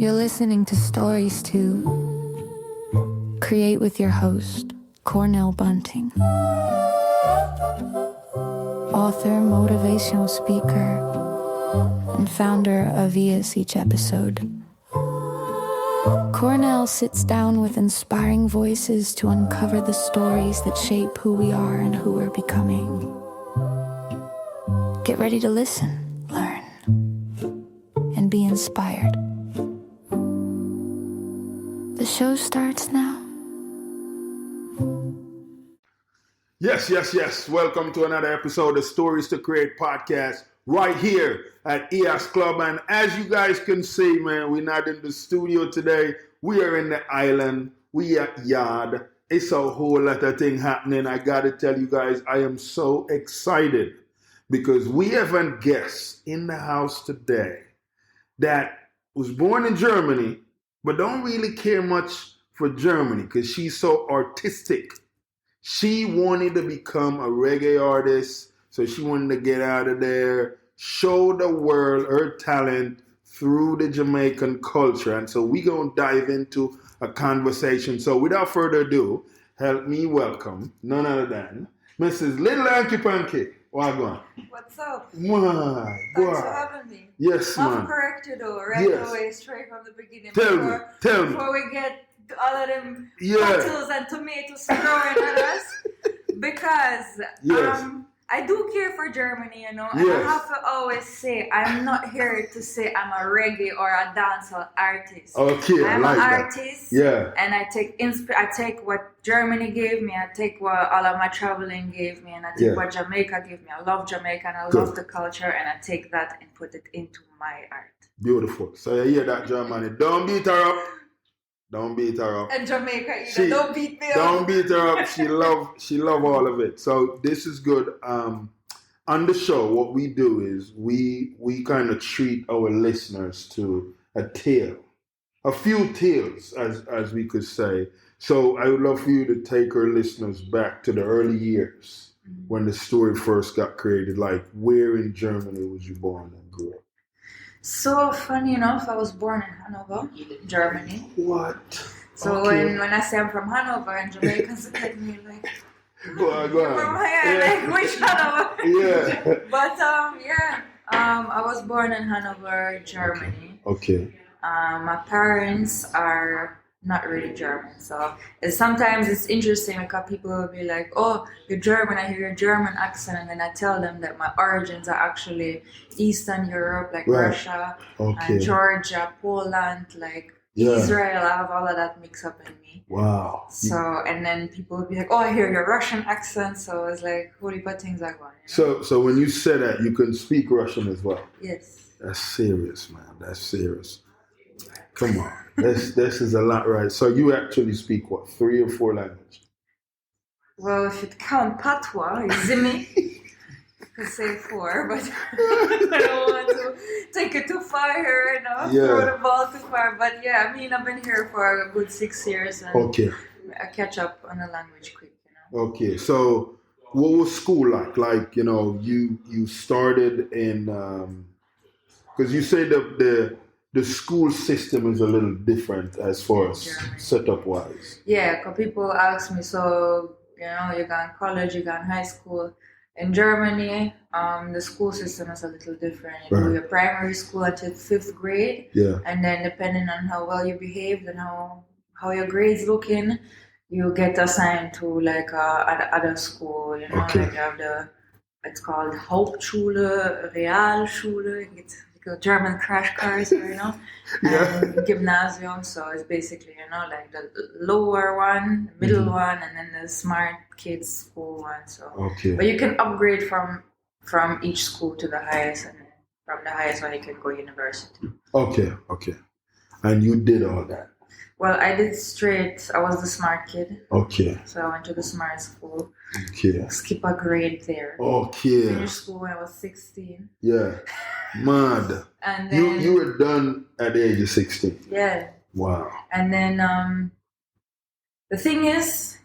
You're listening to Stories to Create with your host, Cornell Bunting. Author, motivational speaker, and founder of ES Each Episode. Cornell sits down with inspiring voices to uncover the stories that shape who we are and who we're becoming. Get ready to listen, learn, and be inspired. The show starts now. Yes. Welcome to another episode of Stories to Create podcast right here at ES Club. And as you guys can see, man, we're not in the studio today. We are in the island. We at Yard. It's a whole lot of thing happening. I got to tell you guys, I am so excited because we have a guest in the house today that was born in Germany, but don't really care much for Germany because she's so artistic. She wanted to become a reggae artist, so she wanted to get out of there, show the world her talent through the Jamaican culture. And so we're going to dive into a conversation. So without further ado, help me welcome none other than Mrs. Lil Hanky Panky. Wagwan. What's up? My Thanks for having me. Yes, man. I'm correct you though, right away, straight from the beginning. Tell me. Before we get all of them potatoes and tomatoes throwing at us. Because I do care for Germany, you know, and I have to always say I'm not here to say I'm a reggae or a dancehall artist. Okay, I'm like an that. artist, and I take what Germany gave me, I take what all of my traveling gave me, and I take what Jamaica gave me. I love Jamaica and I love the culture, and I take that and put it into my art. Beautiful. So you hear that, Germany? Don't beat her up. Don't beat her up. And Jamaica either. Don't beat me up. Don't beat her up. She love all of it. So this is good. On the show, what we do is we kind of treat our listeners to a tale, a few tales, as we could say. So I would love for you to take our listeners back to the early years when the story first got created. Like, where in Germany was you born and grew up? So funny enough, I was born in Hannover, Germany. What? So when I say I'm from Hannover, and Jamaicans look at me like, go on. From here, like which Hannover? Yeah. But I was born in Hannover, Germany. Okay. My parents are not really German, so sometimes it's interesting because people will be like, "Oh, you're German." I hear your German accent, and then I tell them that my origins are actually Eastern Europe, like Russia, and Georgia, Poland, like Israel. I have all of that mixed up in me. Wow. So and then people will be like, "Oh, I hear your Russian accent," so it's like holy but things are going. So when you say that, you can speak Russian as well. Yes. That's serious, man. That's serious. Come on. This is a lot, right? So you actually speak, what, 3 or 4 languages? Well, if you count patois, zimi, you could say 4, but I don't want to take it too far here, you know, throw the ball too far. But yeah, I mean, I've been here for a good 6 years, and I catch up on the language quick, you know. Okay, so what was school like? Like, you know, you started in, because you say the school system is a little different as far as setup-wise. Yeah, because people ask me, so, you know, you go in college, you go in high school. In Germany, the school system is a little different. You do your primary school until 5th grade. Yeah. And then depending on how well you behaved and how your grades looking, you get assigned to like other school, you know, like you have it's called Hauptschule, Realschule, it's German crash course, you know, and gymnasium. So it's basically, you know, like the lower one, the middle one, and then the smart kids school one. So, but you can upgrade from each school to the highest, and from the highest one you can go university. Okay. And you did all that? Well, I did straight. I was the smart kid. Okay. So I went to the smart school. Okay. Skip a grade there. Okay. Finished school when I was 16. Yeah. Mad. And then you were done at the age of 16. Yeah. Wow. And then the thing is,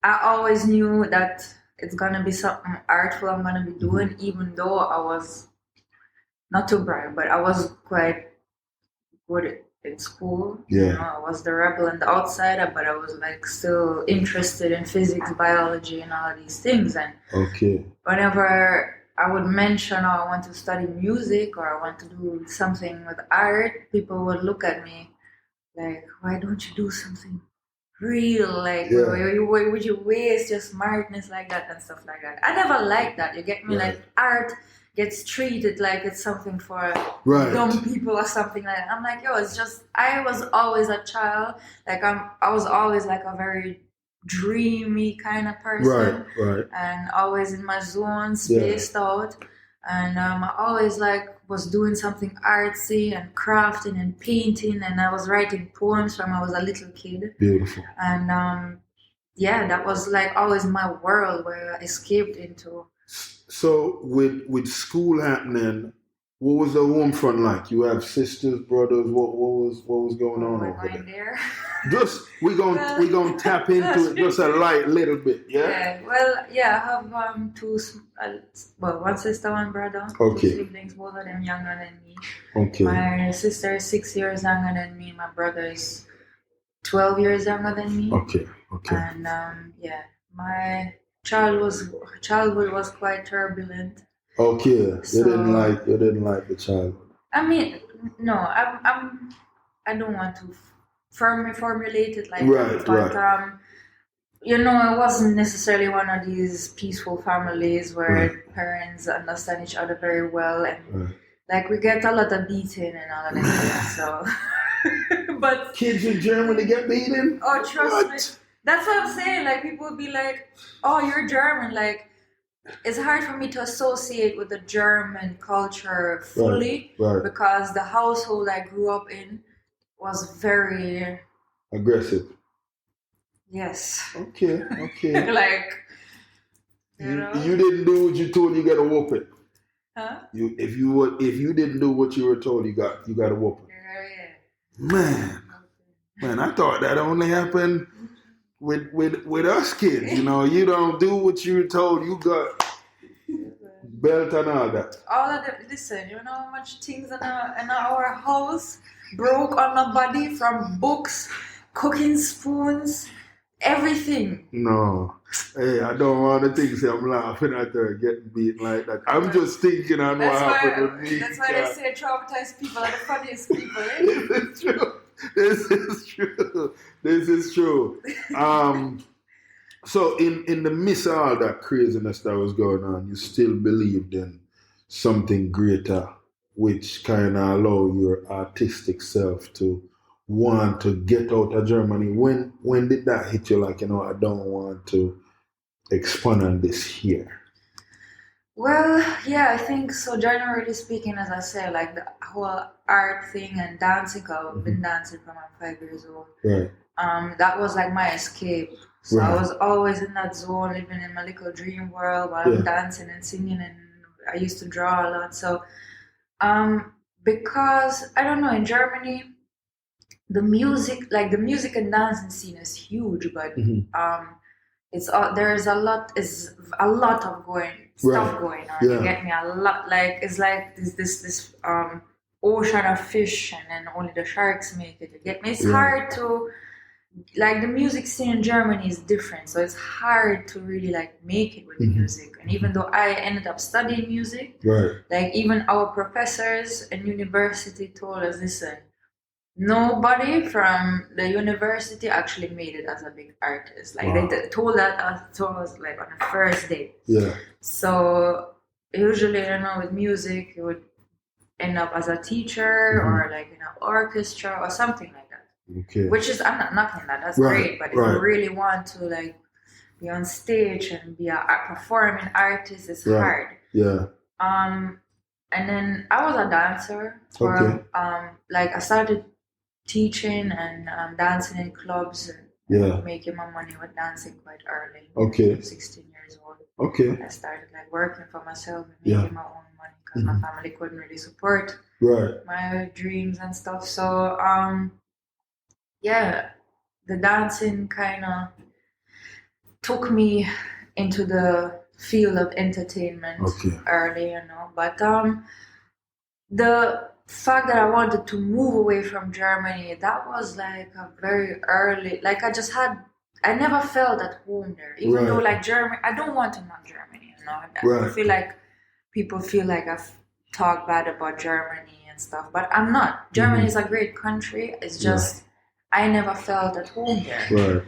I always knew that it's gonna be something artful I'm gonna be doing, even though I was not to brag, but I was quite good in school. Yeah. You know, I was the rebel and the outsider, but I was like still interested in physics, biology, and all of these things. And whenever I would mention, oh, I want to study music or I want to do something with art, people would look at me like, why don't you do something real? Like, why would you waste your smartness like that and stuff like that? I never liked that. You get me? Like, art gets treated like it's something for dumb people or something like that. I'm like, yo, it's just, I was always a child. Like, I was always like a very dreamy kind of person. And always in my zone, spaced out. And I always like was doing something artsy and crafting and painting, and I was writing poems from I was a little kid. Beautiful. And that was like always my world where I escaped into. So with school happening, what was the home front like? You have sisters, brothers. What was going on over there? Just we gonna tap into it just a little bit, yeah. I have one sister, one brother. Two siblings, both of them younger than me. My sister is 6 years younger than me. My brother is 12 years younger than me. And my childhood was quite turbulent. So, you didn't like the childhood. I mean, no, I don't want to formulate it like that, but you know, it wasn't necessarily one of these peaceful families where parents understand each other very well, and like we get a lot of beating and all of that. So, but kids in Germany get beaten? Oh, trust me. That's what I'm saying. Like, people would be like, "Oh, you're German." Like, it's hard for me to associate with the German culture fully because the household I grew up in was very aggressive. Yes. Okay. Like, you didn't do what you told, you got to whoop it. Huh? If you didn't do what you were told, you got to whoop it. Yeah. Man, I thought that only happened with us kids. You know, you don't do what you were told, you got belt and all that. All of them. Listen, you know how much things in our house broke on my body, from books, cooking spoons, everything. No. Hey, I don't want to think I'm laughing at her getting beaten like that. I'm just thinking on what happened with me. That's why they say traumatized people are the funniest people, eh? This is true. So in the midst of all that craziness that was going on, you still believed in something greater, which kind of allowed your artistic self to want to get out of Germany. When did that hit you? Like, you know, I don't want to expand on this here. Well, yeah, I think so. Generally speaking, as I say, like the whole art thing and dancing, I've been dancing from I'm 5 years old. Right. That was like my escape. So I was always in that zone, living in my little dream world while I'm dancing and singing, and I used to draw a lot. So, because I don't know, in Germany, the music and dancing scene is huge, but there's a lot of stuff going on. You get me? A lot, like it's like this ocean of fish, and then only the sharks make it. You get me? It's hard to, like, the music scene in Germany is different, so it's hard to really like make it with the music. And even though I ended up studying music, like even our professors in university told us, listen, nobody from the university actually made it as a big artist. Like they told us like on the first day. Yeah. So usually, you know, with music, you would end up as a teacher or like in an orchestra or something like that. Okay. Which is, I'm not knocking that. That's great. But if you really want to like be on stage and be a performing artist, it's hard. Yeah. And then I was a dancer. Like I started teaching and dancing in clubs and making my money with dancing quite early. Okay. 16 years old. Okay. I started like working for myself and making my own money because my family couldn't really support my dreams and stuff. So the dancing kind of took me into the field of entertainment early, you know. But fact that I wanted to move away from Germany, that was like a very early, like I never felt at home there. Even though like Germany, I don't want to knock Germany, you know. I feel like people feel like I've talked bad about Germany and stuff, but I'm not. Germany is a great country. It's just, I never felt at home there.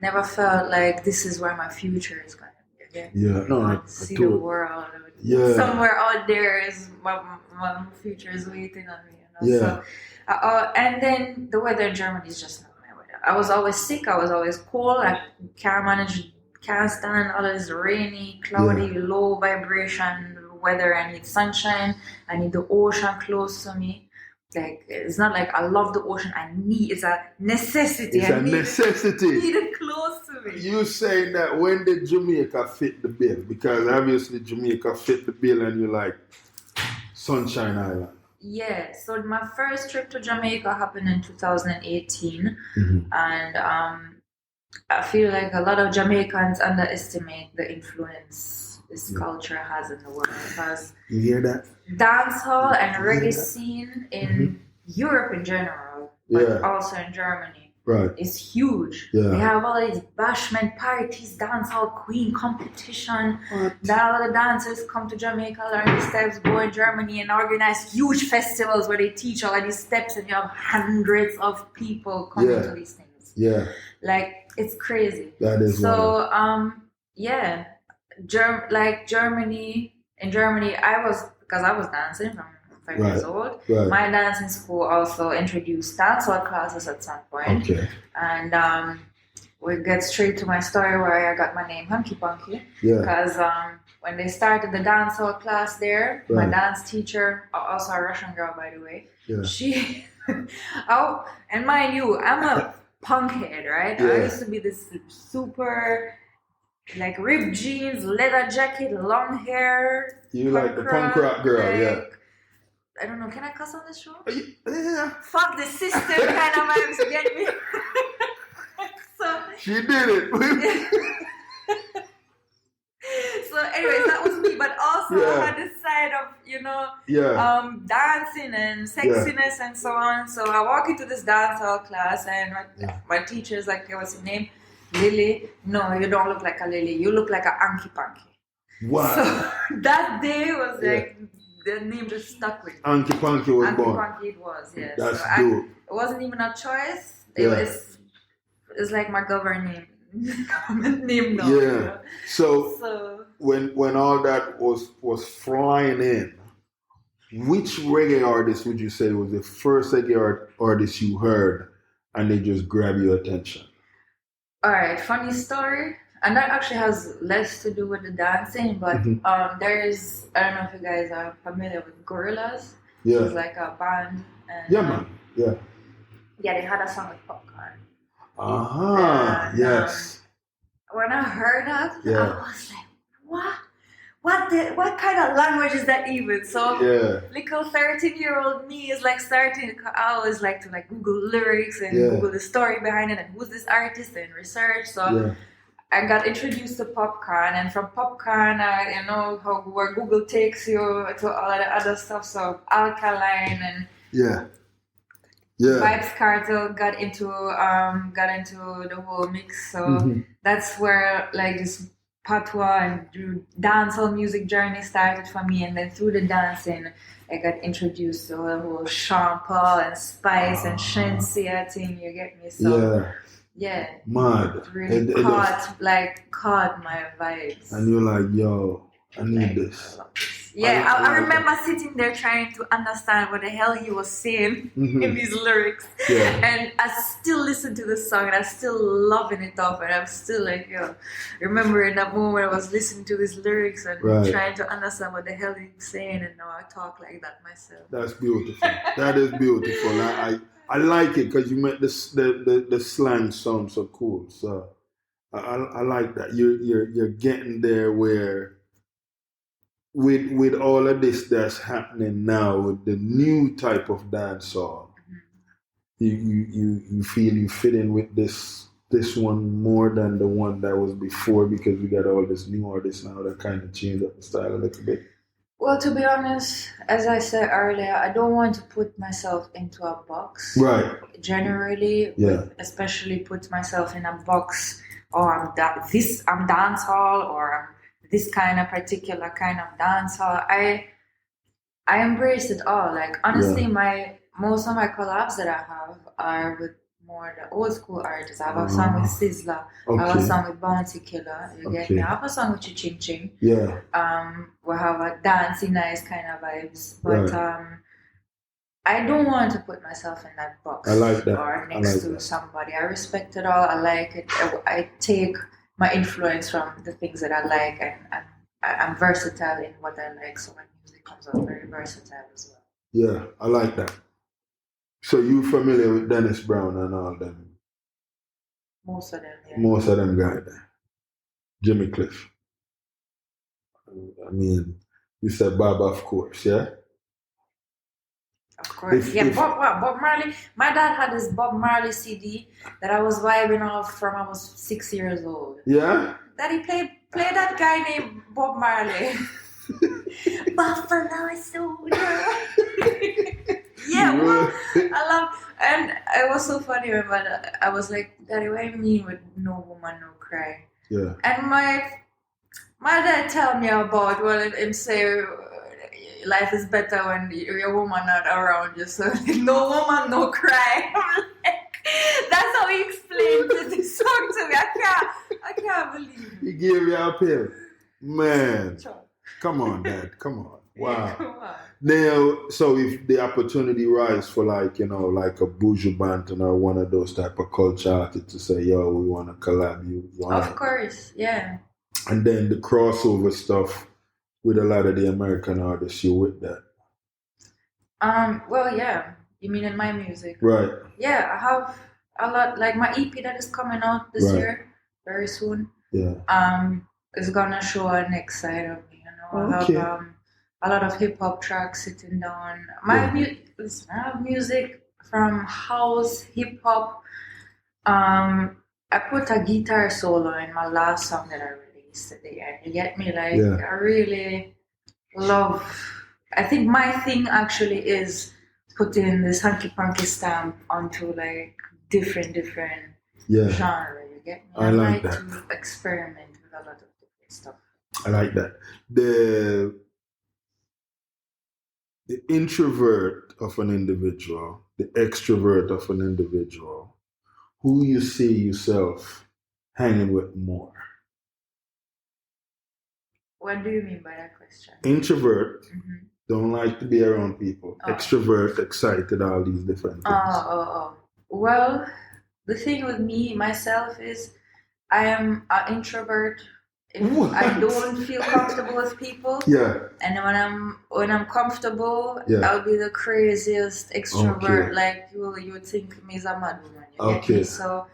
Never felt like this is where my future is going to be. I want to see the world. Somewhere out there is my future is waiting on me. You know? So, and then the weather in Germany is just not my weather. I was always sick. I was always cold. I can't stand all this rainy, cloudy, low vibration weather. I need sunshine. I need the ocean close to me. Like, it's not like I love the ocean. It's a necessity. It's a necessity. Need it close to me. You saying that when did Jamaica fit the bill? Because obviously Jamaica fit the bill and you're like, Sunshine Island. Yeah, so my first trip to Jamaica happened in 2018. And I feel like a lot of Jamaicans underestimate the influence this culture has in the world, because you hear that? Dancehall and reggae scene in Europe in general, but also in Germany, is huge. They have all these bashment parties, dancehall queen competition. Now all the dancers come to Jamaica, learn the steps, go in Germany and organize huge festivals where they teach all of these steps, and you have hundreds of people coming to these things. Like, it's crazy. That is so. Germany, because I was dancing from 5 years old. My dancing school also introduced dancehall classes at some point. And we get straight to my story where I got my name Hanky Panky. Because when they started the dancehall class there, my dance teacher, also a Russian girl by the way, she, and mind you, I'm a punk head, right? I used to be this super, like, ripped jeans, leather jacket, long hair. You like the punk rock girl, I don't know, can I cuss on this show? Yeah. Fuck the system kind of vibes, you get me? So she did it. So anyways, that was me, but also I had this side of, dancing and sexiness and so on. So I walk into this dancehall class and my teacher's like, okay, what's your name? Lilie? No, you don't look like a Lilie. You look like a Hanky Panky. Wow. So that day was like, the name just stuck with me. Hanky Panky was born. Hanky Panky it was, yes. That's so dope. It wasn't even a choice. It's like my government name now. Yeah. So when all that was flying in, which reggae artist would you say was the first reggae artist you heard and they just grab your attention? All right, funny story. And that actually has less to do with the dancing, but there is, I don't know if you guys are familiar with Gorillaz. It's like a band. And, Yeah, they had a song with Popcorn. Yes. When I heard that, I was like, what? What kind of language is that even? So little 13-year-old me is like starting. I always like to like Google lyrics and Google the story behind it and who's this artist and research. So I got introduced to Popcorn, and from Popcorn, you know where Google takes you to all of the other stuff. So Alkaline and Vibes Cartel got into the whole mix. So that's where like this patois and dancehall music journey started for me, and then through the dancing I got introduced to the whole Sean Paul and Spice and Shenseea thing, you get me? So mad. It really caught my vibes. And you're like, yo, I need this. I remember sitting there trying to understand what the hell he was saying in these lyrics. And I still listen to the song and I'm still loving it up, and I'm still like, remembering that moment I was listening to these lyrics and trying to understand what the hell he was saying, and now I talk like that myself. That's beautiful. That is beautiful. I like it because you make the slang sound so cool. So I like that. You're getting there where with all of this that's happening now with the new type of dancehall, you feel you fit in with this one more than the one that was before, because we got all this new artists now that kind of change up the style a little bit. Well, to be honest, as I said earlier, I don't want to put myself into a box. Right. Generally, especially put myself in a box, or I'm dancehall, or I'm this kind of particular kind of dancehall. I embrace it all. Like honestly, most of my collabs that I have are with more the old school artists. I have a song with Sizzla. I have a song with Bounty Killer. You get me? I have a song with Ching Ching. Yeah. We have a dancey, nice kind of vibes. But I don't want to put myself in that box. I like that. Or next to somebody. I respect it all. I like it. I take my influence from the things that I like, and I'm versatile in what I like. So my music comes out very versatile as well. Yeah, I like that. So you familiar with Dennis Brown and all them? Most of them, yeah. Most of them guys there. Jimmy Cliff. I mean, you said Bob, of course, yeah? Of course. Bob Marley. My dad had this Bob Marley CD that I was vibing off from I was 6 years old. Yeah? Daddy, play that guy named Bob Marley. Buffalo Soldier. Yeah, well, I love, and it was so funny when I was like, Daddy, what do you mean with no woman, no cry? Yeah. And my dad tell me about, him say, life is better when your woman not around you, so no woman, no cry. That's how he explained this song to me. I can't believe it. He gave you a pill. Man. Come on, Dad. Come on. Wow. Come on. Now, so if the opportunity rise for like a Buju Banton or one of those type of culture artists to say, yo, we want to collab you. Of course, yeah. And then the crossover stuff with a lot of the American artists, you with that? Well, yeah. You mean in my music? Right. Yeah, I have a lot, like my EP that is coming out this year, very soon. Yeah. Is gonna show a next side of me, I have a lot of hip hop tracks sitting down. I have music from house, hip hop. I put a guitar solo in my last song that I released today, and you get me? Like I really love. I think my thing actually is putting this Hanky Panky stamp onto like different genre. You get me? I like that. To experiment with a lot of different stuff. I like that. The introvert of an individual, the extrovert of an individual, who you see yourself hanging with more? What do you mean by that question? Introvert, don't like to be around people. Extrovert, excited, all these different things. Well, the thing with myself is I am an introvert. If I don't feel comfortable with people, and when I'm comfortable, I'll be the craziest extrovert. Like you would think me is a mad woman. You get me? So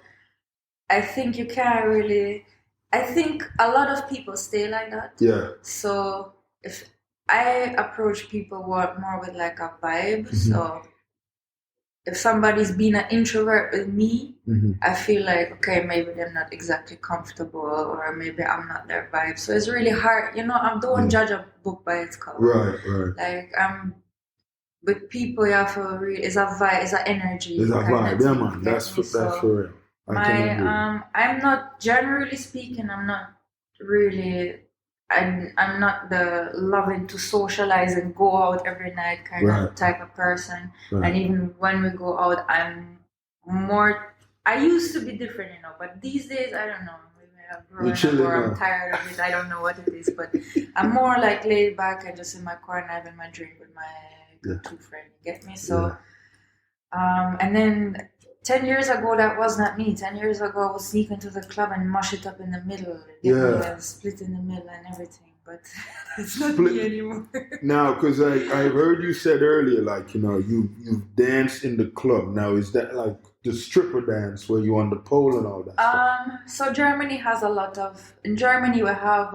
I think you can't really. I think a lot of people stay like that. Yeah. So if I approach people more with like a vibe, so. If somebody's been an introvert with me, I feel like, okay, maybe they're not exactly comfortable, or maybe I'm not their vibe. So it's really hard. I don't judge a book by its cover. Right. Like, with people, you have to it's a vibe, it's an energy. It's a vibe, yeah, man. That's for real. I'm not, generally speaking, I'm not really... I'm not the loving to socialize and go out every night kind of type of person. And even when we go out, I'm more... I used to be different, but these days, I don't know. Maybe I've grown up or I'm tired of it. I don't know what it is, but I'm more like laid back and just in my corner having my drink with my two friends. You get me? So, and then 10 years ago, that was not me. 10 years ago, I was sneaking to the club and mush it up in the middle. And split in the middle and everything. But it's not me anymore. Now, because I heard you said earlier, like, you've danced in the club. Now, is that like the stripper dance where you on the pole and all that stuff? So Germany has a lot of... In Germany, we have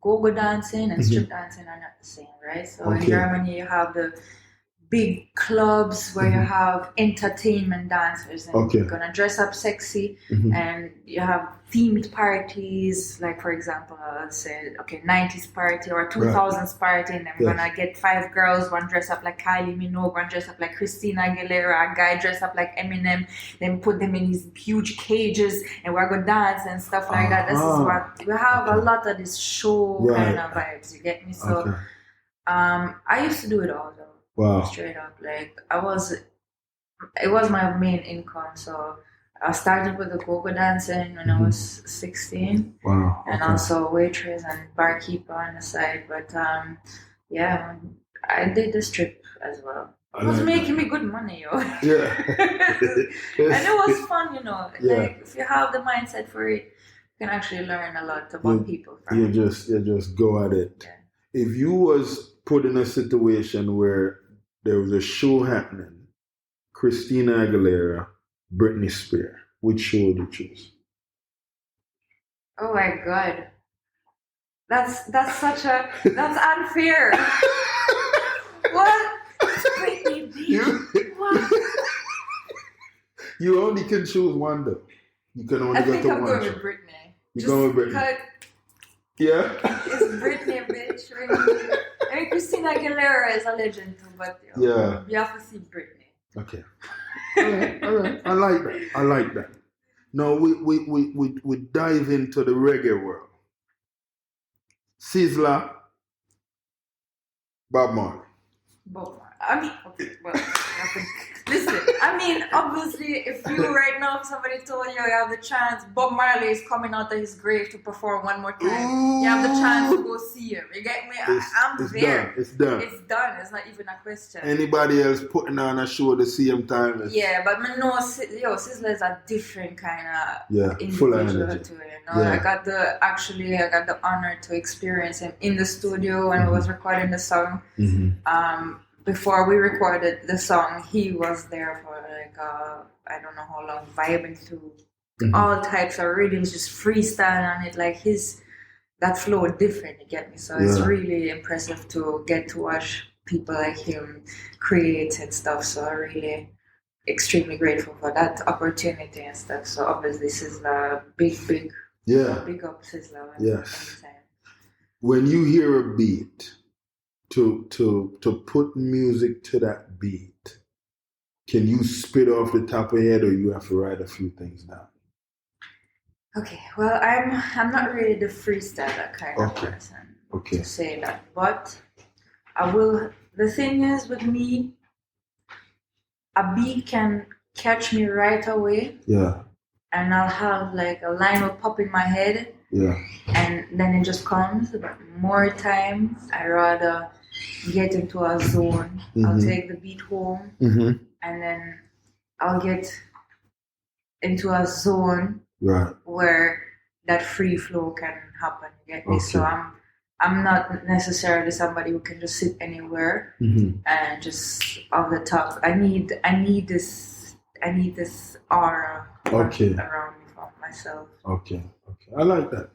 go-go dancing and strip dancing are not the same, right? So in Germany, you have the big clubs where you have entertainment dancers and you're gonna dress up sexy, and you have themed parties, like for example, I'll say 90s party or 2000s party, and then we're gonna get 5 girls, one dress up like Kylie Minogue, one dress up like Christina Aguilera, a guy dress up like Eminem, then put them in these huge cages and we're gonna dance and stuff like that. This is what we have, a lot of this show kind of vibes, you get me? So I used to do it all though. Wow. Straight up, like it was my main income. So I started with the go-go dancing when I was 16. Wow. And also waitress and barkeeper on the side. But yeah, I did the strip as well. It was making me good money, yo. Yeah. And it was fun, you know. Like if you have the mindset for it, you can actually learn a lot about people. You just go at it. Yeah. If you was put in a situation where there was a show happening, Christina Aguilera, Britney Spears, which show would you choose? Oh my God, that's unfair. What? Britney, what? You only can choose one though. You can only go to one. I think I'm going with Britney. You're going with Britney. Yeah. It's Britney, bitch. Really. I mean, Christina Aguilera is a legend too, but you have to see Britney. Okay. All right. I like that. Now we dive into the reggae world. Sizzla, Bob Marley. I mean, listen, I mean, obviously, if somebody told you have the chance, Bob Marley is coming out of his grave to perform one more time. You have the chance to go see him. You get me? I'm there. It's done. It's not even a question. Anybody else putting on a show the same time? Yeah, but I know, Sizzla is a different kind of individual to it. You know? I got the honor to experience him in the studio when I was recording the song. Before we recorded the song, he was there for like I don't know how long, vibing through all types of rhythms, just freestyle on it. Like that flow different, you get me? So it's really impressive to get to watch people like him create and stuff. So I'm really extremely grateful for that opportunity and stuff. So obviously Sizzla, big up Sizzla. Yes. When you hear a beat, to put music to that beat, can you spit off the top of your head, or you have to write a few things down? Okay, well, I'm not really the freestyler kind of person to say that, but I will. The thing is with me, a beat can catch me right away. Yeah. And I'll have like a line will pop in my head. Yeah. And then it just comes. But more time, I rather get into a zone. I'll take the beat home, and then I'll get into a zone where that free flow can happen. You get me? So I'm not necessarily somebody who can just sit anywhere and just off the top. I need this aura around me from myself. Okay. I like that.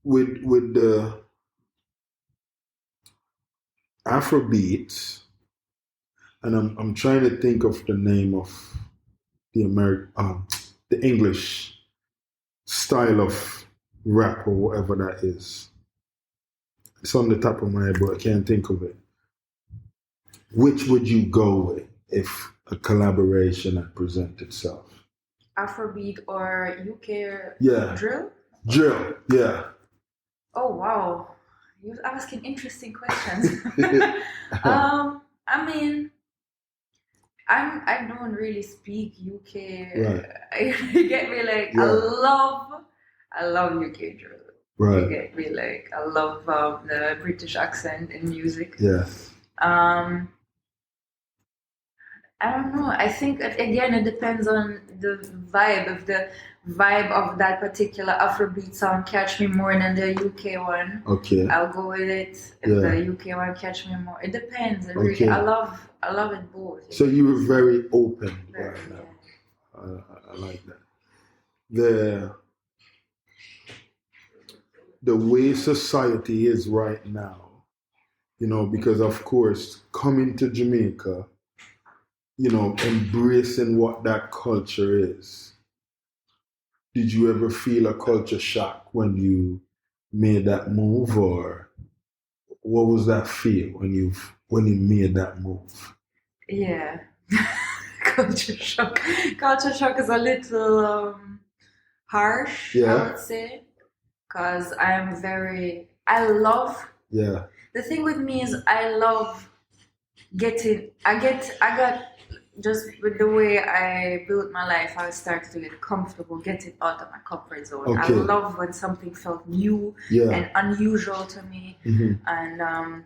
With the Afrobeats, and I'm trying to think of the name of the English style of rap or whatever that is. It's on the top of my head, but I can't think of it. Which would you go with if a collaboration had presented itself? Afrobeat or UK drill? Drill, yeah. Oh wow, you're asking interesting questions. I mean, I don't really speak UK. Right. You get me? Like I love UK drill. Right. You get me? Like I love the British accent in music. Yeah. I don't know. I think again it depends on the vibe. If the vibe of that particular Afrobeat song catch me more than the UK one, I'll go with it. If the UK one catch me more, it depends. Really, I love it both. So you were very open right now. I like that. The way society is right now, You know, because of course, coming to Jamaica, you know, embracing what that culture is. Did you ever feel a culture shock when you made that move, or what was that feel when you made that move? Yeah, culture shock. Culture shock is a little harsh, I would say, because I love. Yeah. The thing with me is I love I got just with the way I built my life, I started to get comfortable, getting out of my comfort zone. Okay. I love when something felt new and unusual to me. Mm-hmm. And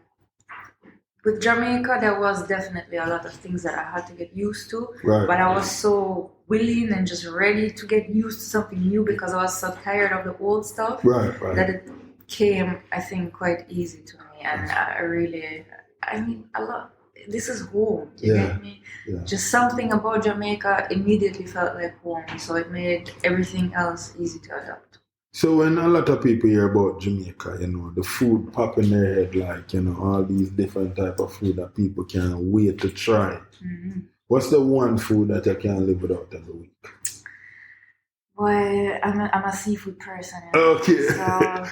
with Jamaica, there was definitely a lot of things that I had to get used to. Right. But I was so willing and just ready to get used to something new because I was so tired of the old stuff. Right. That it came, I think, quite easy to me. And I love. This is home, you get me? Yeah. Just something about Jamaica immediately felt like home, so it made everything else easy to adapt. So when a lot of people hear about Jamaica, you know, the food pop in their head, like, you know, all these different type of food that people can't wait to try. Mm-hmm. What's the one food that you can't live without every week? Well, I'm a seafood person. You know? Okay. So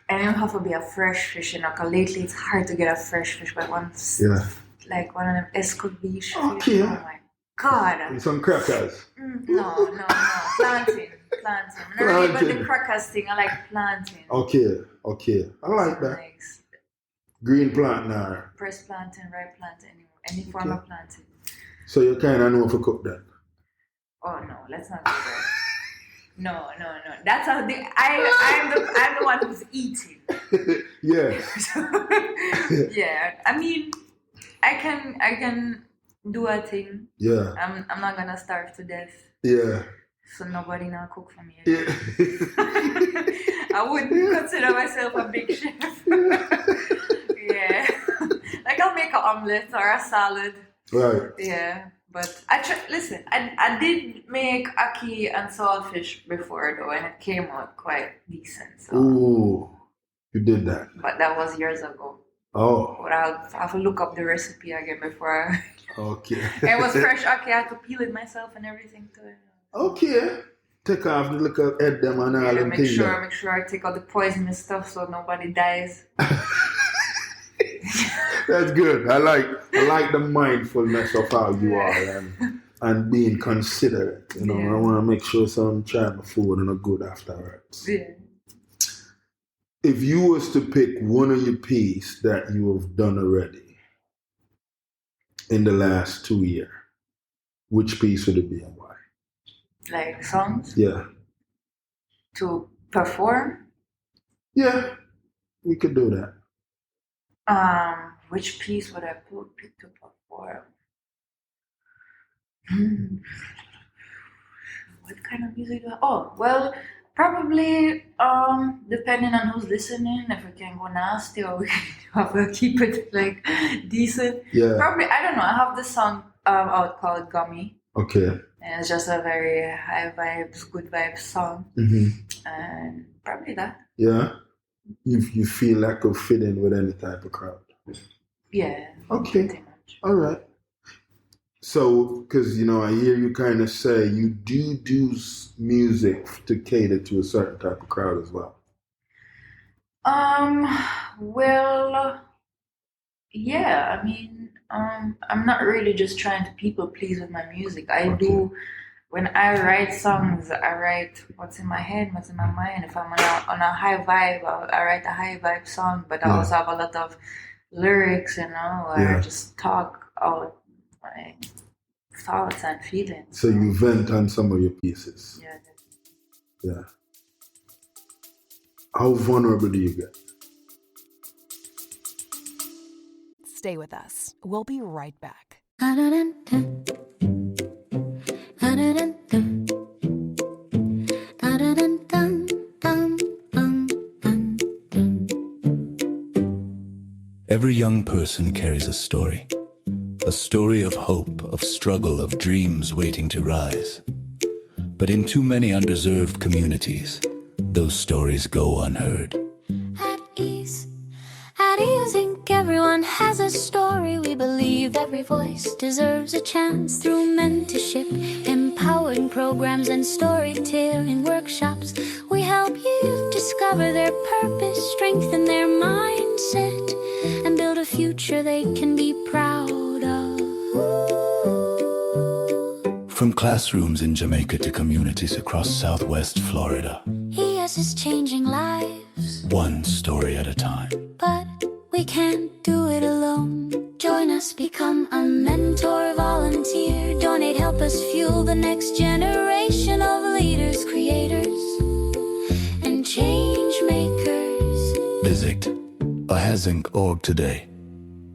and it have to be a fresh fish, you know, because lately it's hard to get a fresh fish, but once, like one of them escovitch fish, oh my God. And some crackers? No, plantain. Not even the crackers thing, I like plantain. Okay, I like that. Eggs. Green plantain. Pressed plantain, ripe plantain, any form of plantain. So you kind of know if you cook that? Oh no, let's not do that. No. That's how I'm the one who's eating. Yeah. Yeah. I mean, I can do a thing. Yeah. I'm not gonna starve to death. Yeah. So nobody now cook for me. Yeah. I wouldn't consider myself a big chef. Yeah. Like I'll make an omelette or a salad. Right. Yeah. But I did make ackee and saltfish before though, and it came out quite decent. So. Ooh, you did that. But that was years ago. Oh. But I'll have to look up the recipe again before. Okay. It was fresh ackee. I had to peel it myself and everything too. Okay. Take off the little head them and all them things. Make sure I take out the poisonous stuff so nobody dies. That's good. I like the mindfulness of how you are and being considerate. You know, I want to make sure I'm trying my food and a good afterwards. Yeah. If you was to pick one of your pieces that you have done already in the last 2 years, which piece would it be and why? Like songs? Yeah. To perform? Yeah, we could do that. Which piece would I pick to perform? What kind of music do I... Oh, well, probably, depending on who's listening, if we can go nasty or we can have to keep it, like, decent. Yeah. Probably, I don't know, I have this song out called Gummy. Okay. And it's just a very high vibes, good vibes song. Mm-hmm. And probably that. Yeah. You feel like could fit in with any type of crowd? Yeah. Okay. All right. So, because, you know, I hear you kind of say you do music to cater to a certain type of crowd as well. Well, yeah, I mean, I'm not really just trying to people please with my music. I do, when I write songs, I write what's in my head, what's in my mind. If I'm on a high vibe, I write a high vibe song, but I also have a lot of lyrics, you know, where I just talk out my thoughts and feelings. So you vent on some of your pieces. Yeah. Yeah. How vulnerable do you get? Stay with us. We'll be right back. Every young person carries a story of hope, of struggle, of dreams waiting to rise. But in too many underserved communities, those stories go unheard. At ease, at Adios Inc. Everyone has a story. We believe every voice deserves a chance. Through mentorship, empowering programs, and storytelling workshops, we help youth discover their purpose, strengthen their mindset, and build a future they can be proud of. From classrooms in Jamaica to communities across Southwest Florida. ES is changing lives, One story at a time. but we can't do it alone. Join us, become a mentor, volunteer, donate, help us fuel the next generation of leaders, creators, and change makers. Visit ahazink.org today.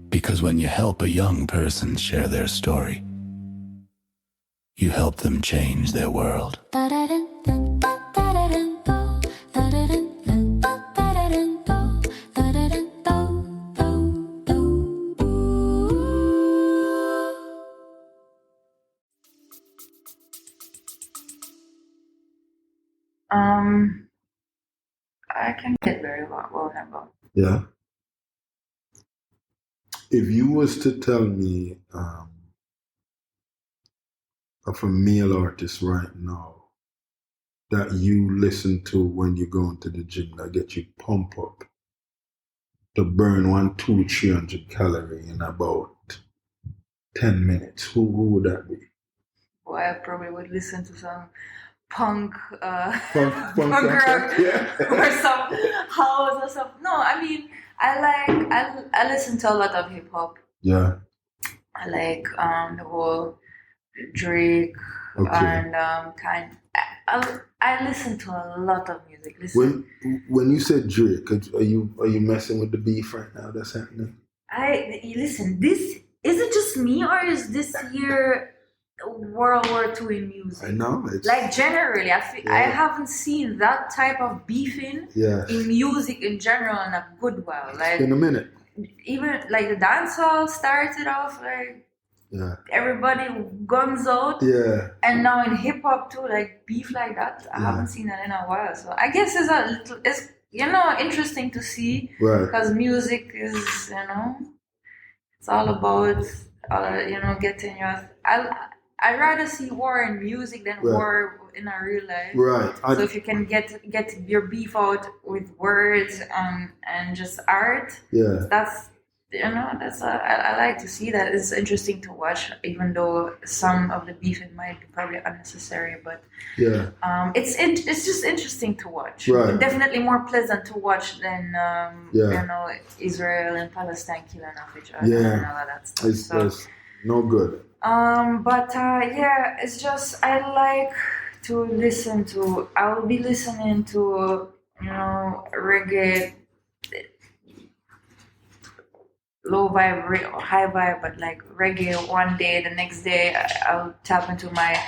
Because when you help a young person share their story, you help them change their world. I can get very vulnerable. Yeah. If you was to tell me of a male artist right now that you listen to when you go into the gym that get you pump up to burn 300 calories in about 10 minutes, who would that be? Well, I probably would listen to some punk Punk rock, yeah. or some house or something. No, I mean, I listen to a lot of hip hop. Yeah. I like the whole Drake and I listen to a lot of music. When you said Drake, are you messing with the beef right now that's happening? Listen, this is it just me, or is this year World War II in music? I know. It's, like generally, I haven't seen that type of beefing in music in general in a good while. Like in a minute. Even like the dancehall started off like everybody guns out. Yeah. And now in hip hop too, like beef like that. I haven't seen that in a while. So I guess it's interesting to see. Right. Because music is, it's all about getting your I'd rather see war in music than war in a real life. Right. So if you can get your beef out with words and just art, that's I like to see that. It's interesting to watch, even though some of the beefing might be probably unnecessary. But it's just interesting to watch. Right. Definitely more pleasant to watch than Israel and Palestine killing off each other and all of that stuff. It's no good. It's just I like to listen to. I will be listening to reggae, low vibe or high vibe, but like reggae one day, the next day I'll tap into my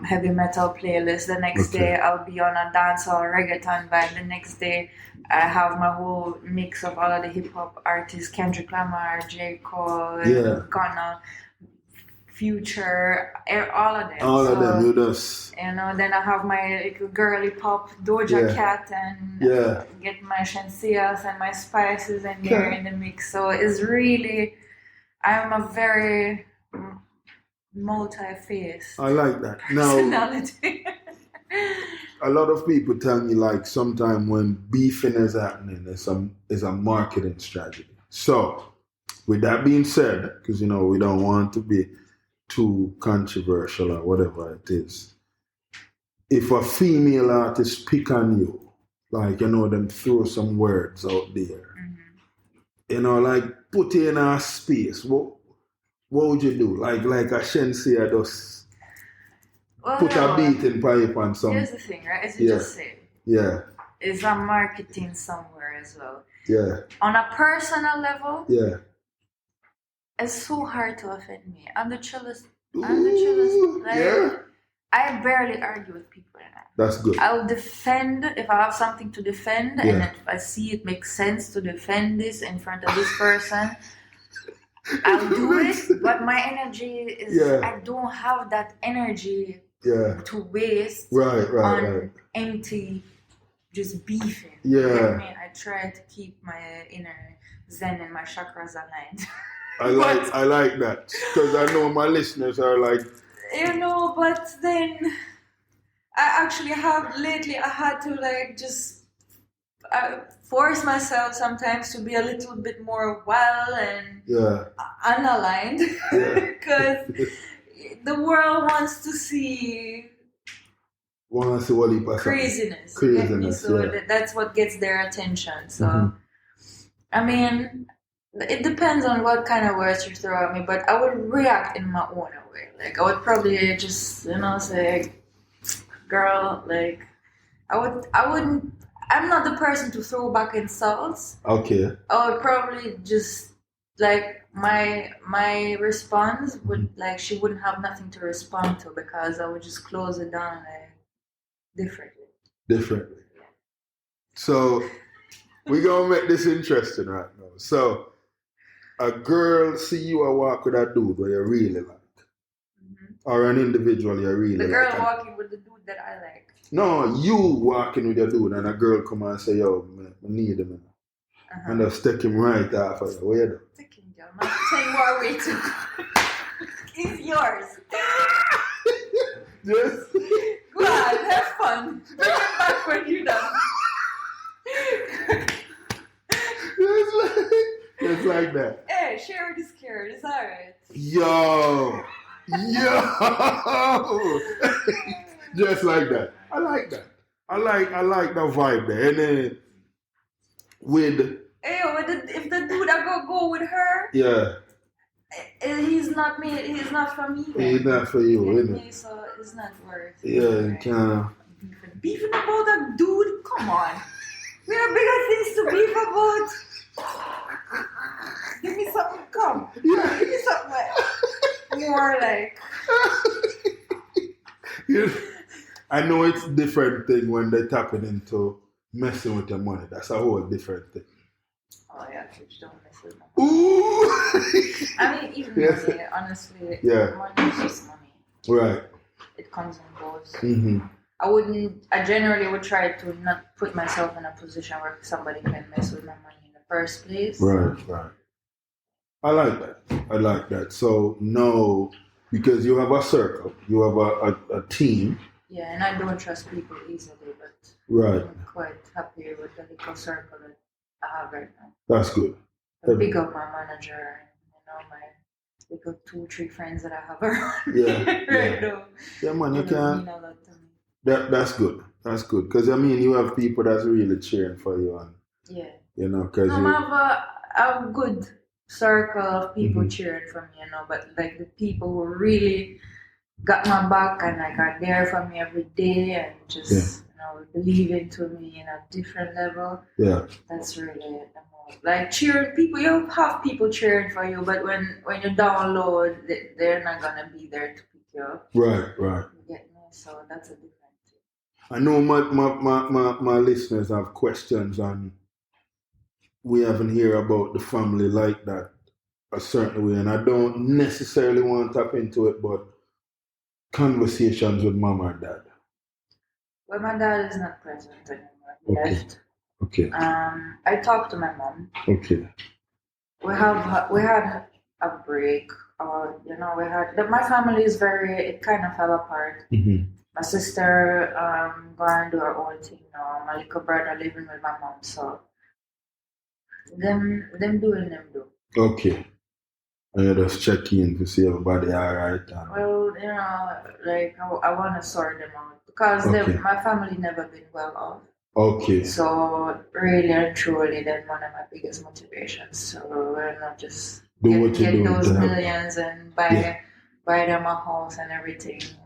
heavy metal playlist. The next day I'll be on a dancehall reggaeton vibe. The next day I have my whole mix of all of the hip hop artists: Kendrick Lamar, J. Cole, Gunna, Future, all of them. All of them, you just. Then I have my little girly pop Doja Cat and get my Shenseas and my spices in there in the mix. So it's really, I'm a very multi-faced I like that. Now, personality. a lot of people tell me like sometime when beefing is happening, it's a marketing strategy. So, with that being said, because we don't want to be too controversial or whatever it is, if a female artist pick on you, like them throw some words out there, like put you in a space, what would you do? Like a Shenseea just put a beat in pipe and something. Here's the thing, right? As you just said. Yeah. It's a marketing somewhere as well. Yeah. On a personal level. Yeah. It's so hard to offend me. I'm the chillest. I barely argue with people right now. That's good. I'll defend if I have something to defend, and if I see it makes sense to defend this in front of this person, I'll do it. But my energy is, I don't have that energy to waste on empty just beefing. Yeah. You get me? I try to keep my inner zen and my chakras aligned. I like that, because I know my listeners are like, but then I actually have lately. I had to like just force myself sometimes to be a little bit more well and unaligned, because the world wants to see craziness. So that's what gets their attention. So I mean, it depends on what kind of words you throw at me, but I would react in my own way. Like I would probably just say, girl, like I wouldn't. I'm not the person to throw back insults. Okay. I would probably just like my response would like she wouldn't have nothing to respond to, because I would just close it down differently. So we're gonna make this interesting right now. So a girl see you a walk with a dude where you really like, or an individual you really like. The girl walking with the dude that I like. No, you walking with your dude and a girl come and say, yo, man, I need him. And they'll stick him right off of you. What you do? Stick him, girl. Not 10 more waiting. It's yours. Just go on, have fun. Bring it back when you're done. Just like that. Hey, share the scare. It's alright. Yo. Just like that. I like that. I like the vibe there. And then if the dude I go with her, he's not me. He's not for me. He's not for you, isn't it? So it's not worth. Yeah, kind of beefing about a dude. Come on, we have bigger things to beef about. Give me something. Come, give me something more like. I know it's a different thing when they're tapping into messing with your money. That's a whole different thing. Oh yeah, bitch, don't mess with my money. Ooh! I mean, even money, honestly, money is just money. Right. It comes and goes. I generally would try to not put myself in a position where somebody can mess with my money in the first place. Right. I like that. So, no, because you have a circle, you have a team. Yeah, and I don't trust people easily, but I'm quite happy with the little circle that I have right now. That's good. I pick up my manager and, my little 2-3 friends that I have around right now. Yeah, man, you can. Mean a lot to me. That's good. That's good. Because, I mean, you have people that's really cheering for you. And, because I have a good circle of people cheering for me, but like the people who really got my back and like are there for me every day and just believe into me in a different level. Yeah, that's really the most. Like cheering people, you have people cheering for you, but when you down low, they're not gonna be there to pick you up. Right. You get me? So that's a different thing. I know my listeners have questions, and we haven't heard about the family like that a certain way, and I don't necessarily want to tap into it, but conversations with mom or dad. Well, my dad is not present anymore. He left. Okay. I talked to my mom. Okay. We had a break. My family is it kind of fell apart. My sister gone do her own thing now. My little brother living with my mom, so them doing them do. Okay. And you just check in to see everybody all right. Well, I want to sort them out because my family never been well off. Okay. So really and truly, that's one of my biggest motivations. So we're not just get those millions and buy them a house and everything, and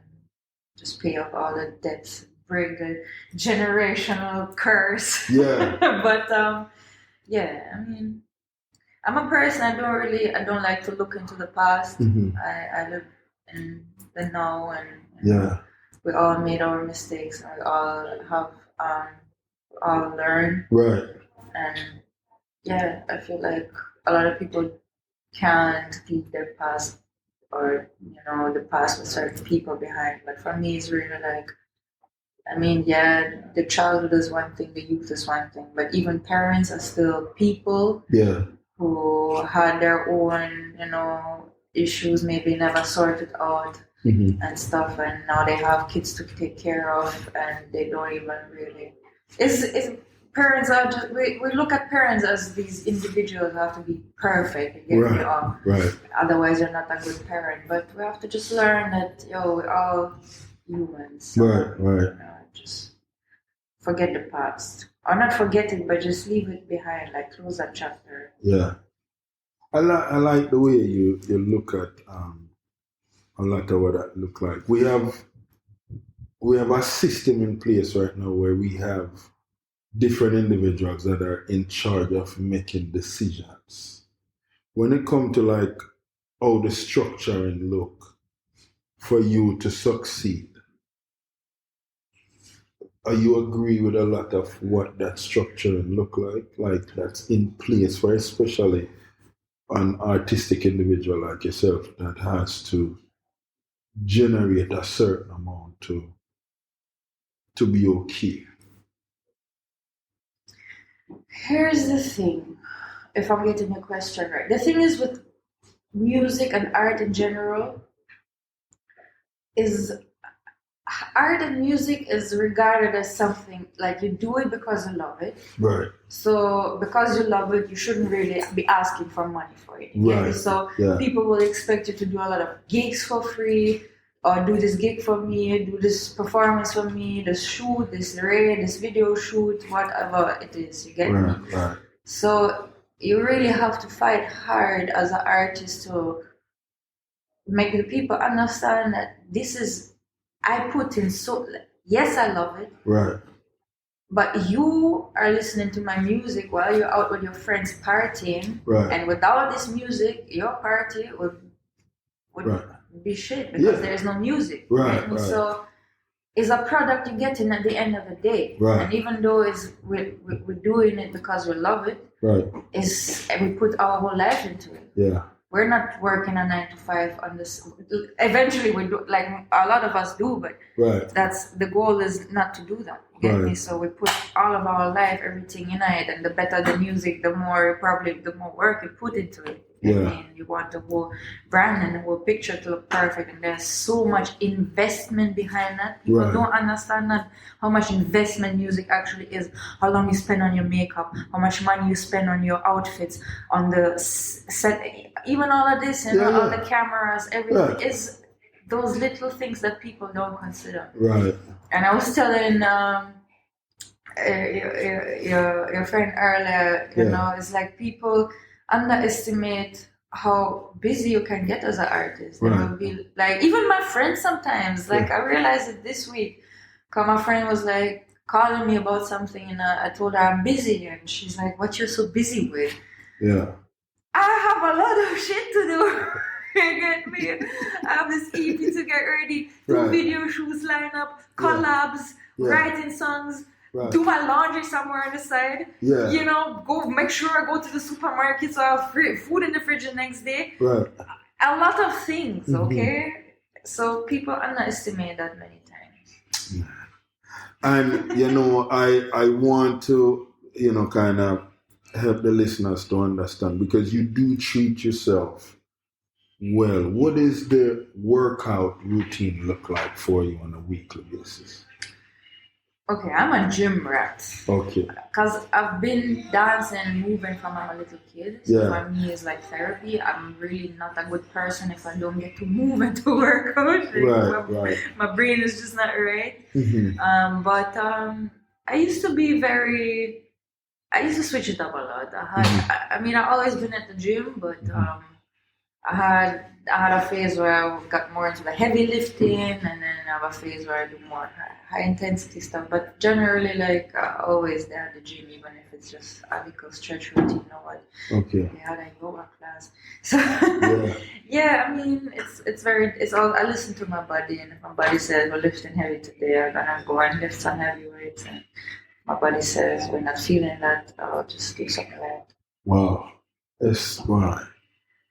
just pay off all the debts, break the generational curse. Yeah. But I mean, I'm a person. I don't like to look into the past. I live in the now, and we all made our mistakes, and we all have all learned. Right. And I feel like a lot of people can't keep their past or the past with certain people behind. But for me, it's really like I mean, yeah, the childhood is one thing, the youth is one thing, but even parents are still people who had their own, issues, maybe never sorted out and stuff, and now they have kids to take care of, and they don't even really. It's parents are just we look at parents as these individuals who have to be perfect. Right. Otherwise, you're not a good parent. But we have to just learn that we're all humans. So, Right. Just forget the past, or not forget it, but just leave it behind. Like close that chapter. Yeah. I like the way you look at a lot of what that look like. We have a system in place right now where we have different individuals that are in charge of making decisions. When it comes to like how the structure and look for you to succeed, you agree with a lot of what that structure and look like that's in place for especially an artistic individual like yourself that has to generate a certain amount to be okay? Here's the thing, if I'm getting your question right. The thing is with music and art in general is art and music is regarded as something like you do it because you love it. Right. So because you love it, you shouldn't really be asking for money for it. Right. So people will expect you to do a lot of gigs for free, or do this gig for me, do this performance for me, this shoot, this video shoot, whatever it is. You get me? Right. So you really have to fight hard as an artist to make the people understand that this is, I put in yes, I love it. Right. But you are listening to my music while you're out with your friends partying. Right. And without this music, your party would be shit because there is no music. Right. So it's a product you're getting at the end of the day. Right. And even though we're doing it because we love it, we put our whole life into it. Yeah. We're not working a 9 to 5 on this. Eventually, we do, like a lot of us do, but that's the goal is not to do that. You get me? So we put all of our life, everything in it, and the better the music, the more work you put into it. I mean, you want the whole brand and the whole picture to look perfect, and there's so much investment behind that. People don't understand that how much investment music actually is. How long you spend on your makeup, how much money you spend on your outfits, on the set, even all of this, all the cameras, everything is those little things that people don't consider. Right. And I was telling your friend earlier, it's like people underestimate how busy you can get as an artist. They will be like, even my friends sometimes, like I realized it this week, because my friend was like calling me about something, and I told her I'm busy, and she's like, what you're so busy with? Yeah. I have a lot of shit to do. You get me? I have this EP to get ready, do video shoots line up, collabs, writing songs, do my laundry somewhere on the side. Yeah. Go make sure I go to the supermarket so I have food in the fridge the next day. Right. A lot of things, okay? So people underestimate that many times. And, I want to, kind of help the listeners to understand, because you do treat yourself well. What does the workout routine look like for you on a weekly basis? Okay, I'm a gym rat. Okay. Because I've been dancing and moving from I'm a little kid. So for me, it's like therapy. I'm really not a good person if I don't get to move and to work out. My brain is just not right. But I used to switch it up a lot. I've always been at the gym, but I had a phase where I got more into the heavy lifting, and then I have a phase where I do more high intensity stuff. But generally, like always there at the gym, even if it's just a little stretch routine or what. Okay. We had a yoga class. So it's all, I listen to my body, and if my body says we're lifting heavy today, I'm gonna go and lift some heavy weights, and my body says we're not feeling that, I'll just do something like that. Wow. That's why.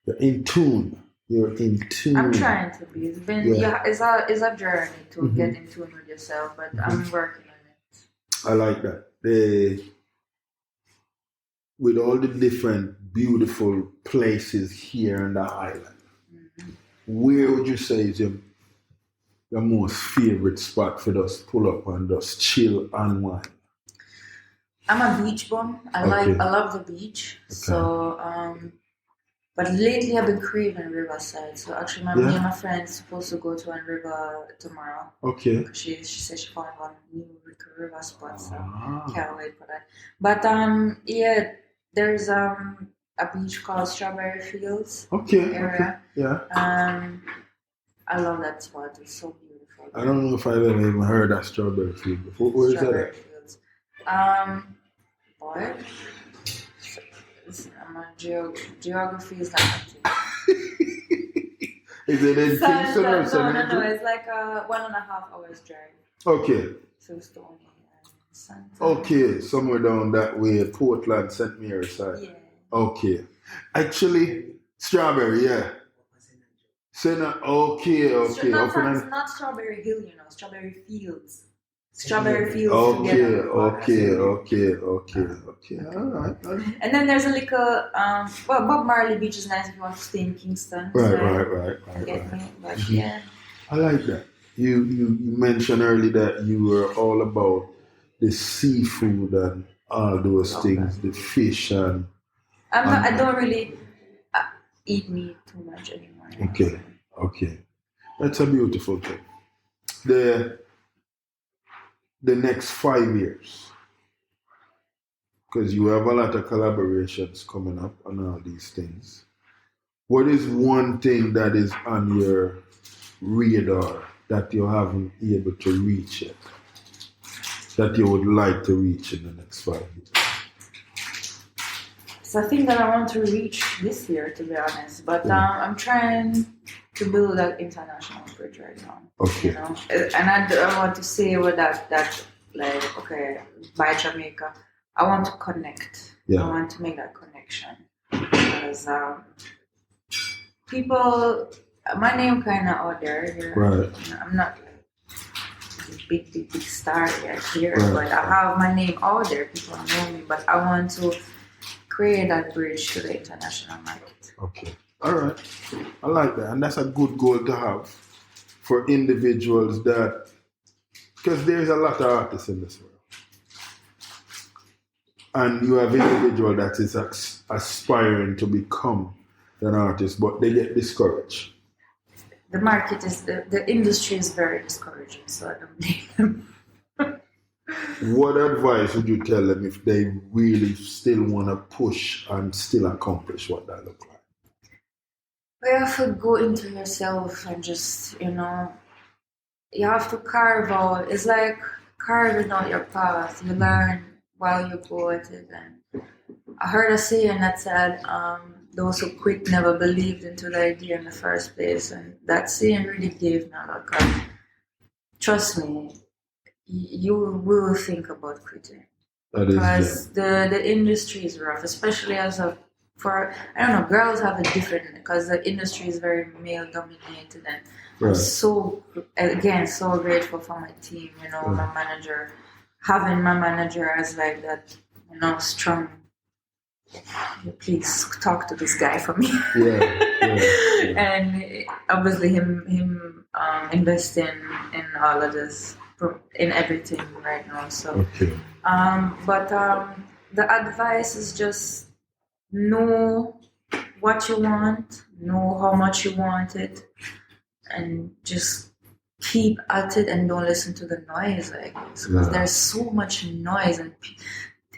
You're in tune. You're in tune. I'm trying to be. It's been it's a journey to get in tune with yourself, but I'm working on it. I like that. With all the different beautiful places here on the island, where would you say is your most favorite spot for us pull up and just chill and wine? I'm a beach bum. I love the beach. Okay. So but lately I've been craving Riverside. So actually me and my friend's supposed to go to a river tomorrow. Okay. She said she found one new river spot, so can't wait for that. But there's a beach called Strawberry Fields area. Okay. Yeah. I love that spot. It's so beautiful. I don't know if I've ever even heard of Strawberry Fields before. Where is that at? Fields. Boy. Geography is not my thing. Is it in Kingston or something? No. It's like a 1.5 hours drive. Okay. So Stony and Santa. Okay, somewhere down that way, Portland, St. Mary's side. Yeah. Okay. Actually, Strawberry, yeah. Okay. Not Strawberry Hill, Strawberry Fields. Strawberry Fields together. Okay. All right. And then there's a little, Bob Marley Beach is nice if you want to stay in Kingston. Right. But yeah. I like that. You mentioned earlier that you were all about the seafood and all those things, the fish and... I don't really eat meat too much anymore. Okay. That's a beautiful thing. The next 5 years, because you have a lot of collaborations coming up on all these things. What is one thing that is on your radar that you haven't been able to reach yet, that you would like to reach in the next 5 years? It's a thing that I want to reach this year, to be honest. But I'm trying to build an international bridge right now. Okay. And I want to say with that like, okay, by Jamaica, I want to connect. Yeah. I want to make that connection. Because people, my name kind of out there. Right. I'm not a big star yet here, but I have my name out there. People know me, but I want to create that bridge to the international market. Okay. All right. I like that. And that's a good goal to have for individuals that, because there's a lot of artists in this world. And you have individual that is aspiring to become an artist, but they get discouraged. The market is, the industry is very discouraging, so I don't blame them. What advice would you tell them if they really still want to push and still accomplish what that look like? You have to go into yourself and just, you have to carve out. It's like carving out your path. You learn while you go at it. And I heard a saying that said, those who quit never believed into the idea in the first place. And that saying really gave me a lot. Trust me, you will think about quitting. Because the industry is rough, especially girls have a different, because the industry is very male dominated, and I'm so grateful for my team, my manager, having my manager as like that, strong. Please talk to this guy for me. And obviously him investing in all of this, in everything right now. So, but the advice is just know what you want, know how much you want it, and just keep at it and don't listen to the noise, I guess. Because there's so much noise and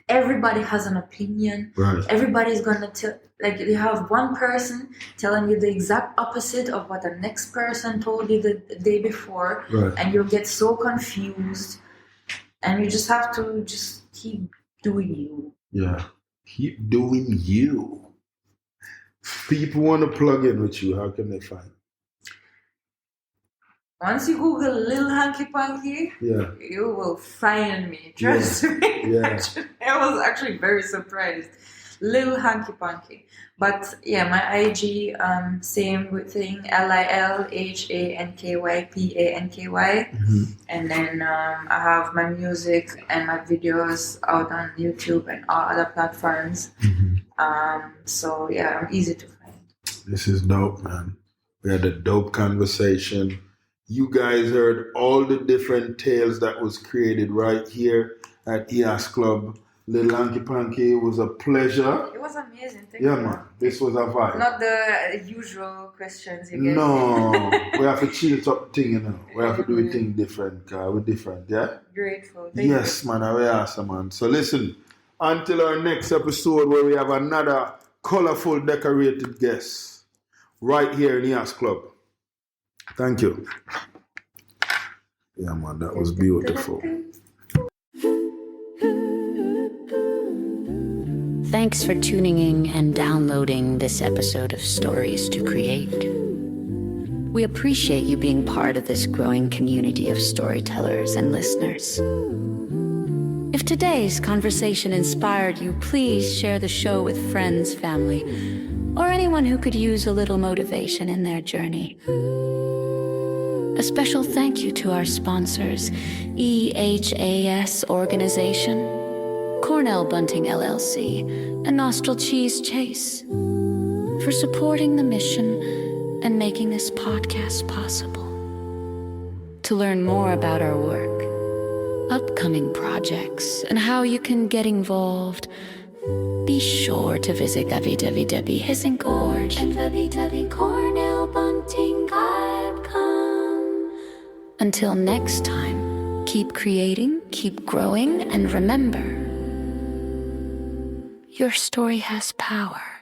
everybody has an opinion. Right. Everybody's gonna tell, like, you have one person telling you the exact opposite of what the next person told you the day before, and you'll get so confused, and you just have to just keep doing you. Yeah, keep doing you. People want to plug in with you. How can they find you? Once you Google Lil Hanky Panky, you will find me. Trust me. Yeah. I was actually very surprised. Lil Hanky Panky. But yeah, my IG, same thing, LILHANKYPANKY. And then I have my music and my videos out on YouTube and all other platforms. So yeah, I'm easy to find. This is dope, man. We had a dope conversation. You guys heard all the different tales that was created right here at EAS Club. Lil Hanky Panky, it was a pleasure. It was amazing. Thank you. Yeah, man. This was a vibe. Not the usual questions you get. No. We have to change up thing, you know. We have to do a thing different, because we're different, yeah? Grateful. Yes, man. We're awesome, man. So listen, until our next episode where we have another colorful, decorated guest right here in EAS Club. Thank you. Yeah, man. That was beautiful. Thanks for tuning in and downloading this episode of Stories to Create. We appreciate you being part of this growing community of storytellers and listeners. If today's conversation inspired you, please share the show with friends, family, or anyone who could use a little motivation in their journey. A special thank you to our sponsors, EHAS Organization, Cornell Bunting LLC, and Nostril Cheese Chase for supporting the mission and making this podcast possible. To learn more about our work, upcoming projects, and how you can get involved, be sure to visit www.hisandgorge and www.cornellbunting.com. Until next time, keep creating, keep growing, and remember, your story has power.